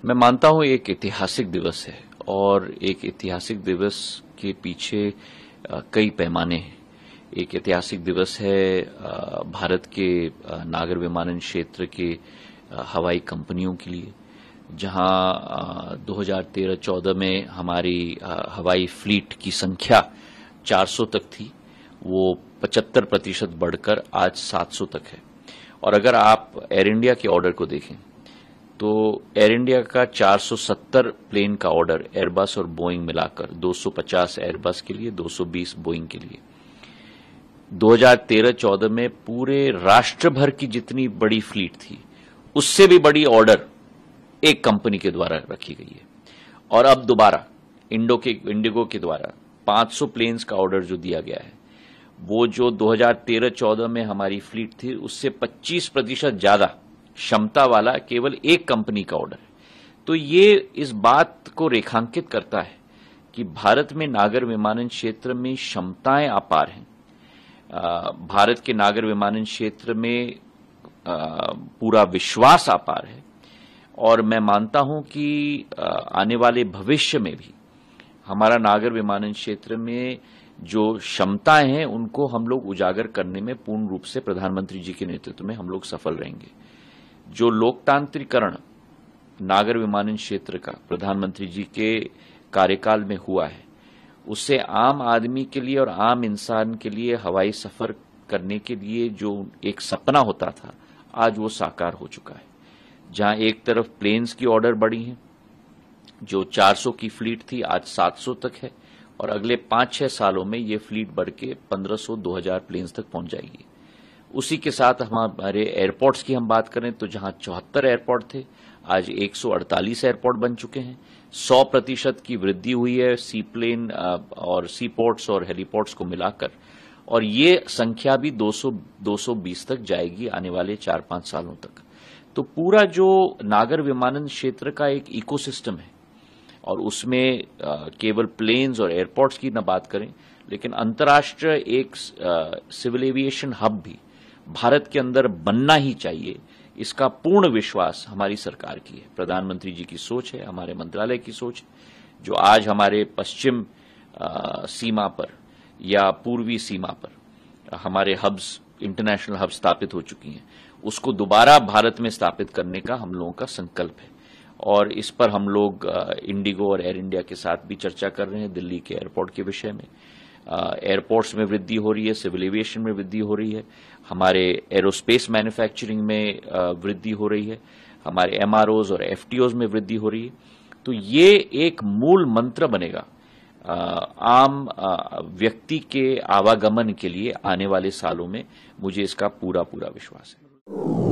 मैं मानता हूं एक ऐतिहासिक दिवस है और एक ऐतिहासिक दिवस के पीछे कई पैमाने हैं। एक ऐतिहासिक दिवस है भारत के नागर विमानन क्षेत्र के हवाई कंपनियों के लिए, जहां 2013-14 में हमारी हवाई फ्लीट की संख्या 400 तक थी, वो 75% बढ़कर आज 700 तक है। और अगर आप एयर इंडिया के ऑर्डर को देखें तो एयर इंडिया का 470 प्लेन का ऑर्डर एयरबस और बोइंग मिलाकर 250 एयरबस के लिए, 220 बोइंग के लिए 2013-14 में पूरे राष्ट्र भर की जितनी बड़ी फ्लीट थी उससे भी बड़ी ऑर्डर एक कंपनी के द्वारा रखी गई है। और अब दोबारा इंडिगो के द्वारा 500 प्लेन्स का ऑर्डर जो दिया गया है, वो जो 2013-14 में हमारी फ्लीट थी उससे 25% ज्यादा क्षमता वाला केवल एक कंपनी का ऑर्डर है। तो ये इस बात को रेखांकित करता है कि भारत में नागर विमानन क्षेत्र में क्षमताएं अपार हैं। भारत के नागर विमानन क्षेत्र में पूरा विश्वास अपार है और मैं मानता हूं कि आने वाले भविष्य में भी हमारा नागर विमानन क्षेत्र में जो क्षमताएं हैं उनको हम लोग उजागर करने में पूर्ण रूप से प्रधानमंत्री जी के नेतृत्व में हम लोग सफल रहेंगे। जो लोकतांत्रिकरण नागर विमानन क्षेत्र का प्रधानमंत्री जी के कार्यकाल में हुआ है, उससे आम आदमी के लिए और आम इंसान के लिए हवाई सफर करने के लिए जो एक सपना होता था, आज वो साकार हो चुका है। जहां एक तरफ प्लेन्स की ऑर्डर बढ़ी हैं, जो 400 की फ्लीट थी आज 700 तक है और अगले 5-6 सालों में ये फ्लीट बढ़ के 1500-2000 प्लेन्स तक पहुंच जाएगी। उसी के साथ हमारे एयरपोर्ट्स की हम बात करें तो जहां 74 एयरपोर्ट थे, आज 148 एयरपोर्ट बन चुके हैं। 100% की वृद्धि हुई है सी प्लेन और सी पोर्ट्स और हेलीपोर्ट्स को मिलाकर, और ये संख्या भी 220 तक जाएगी आने वाले 4-5 सालों तक। तो पूरा जो नागर विमानन क्षेत्र का एक इकोसिस्टम है और उसमें केवल प्लेन्स और एयरपोर्ट्स की न बात करें, लेकिन अंतर्राष्ट्रीय एक सिविल एविएशन हब भी भारत के अंदर बनना ही चाहिए, इसका पूर्ण विश्वास हमारी सरकार की है। प्रधानमंत्री जी की सोच है, हमारे मंत्रालय की सोच है, जो आज हमारे पश्चिम सीमा पर या पूर्वी सीमा पर हमारे हब्स, इंटरनेशनल हब स्थापित हो चुकी हैं, उसको दोबारा भारत में स्थापित करने का हम लोगों का संकल्प है। और इस पर हम लोग इंडिगो और एयर इंडिया के साथ भी चर्चा कर रहे हैं दिल्ली के एयरपोर्ट के विषय में। एयरपोर्ट्स में वृद्धि हो रही है, सिविल एविएशन में वृद्धि हो रही है, हमारे एरोस्पेस मैन्युफैक्चरिंग में वृद्धि हो रही है, हमारे एमआरओज और एफटीओज में वृद्धि हो रही है। तो ये एक मूल मंत्र बनेगा आम व्यक्ति के आवागमन के लिए आने वाले सालों में। मुझे इसका पूरा विश्वास है।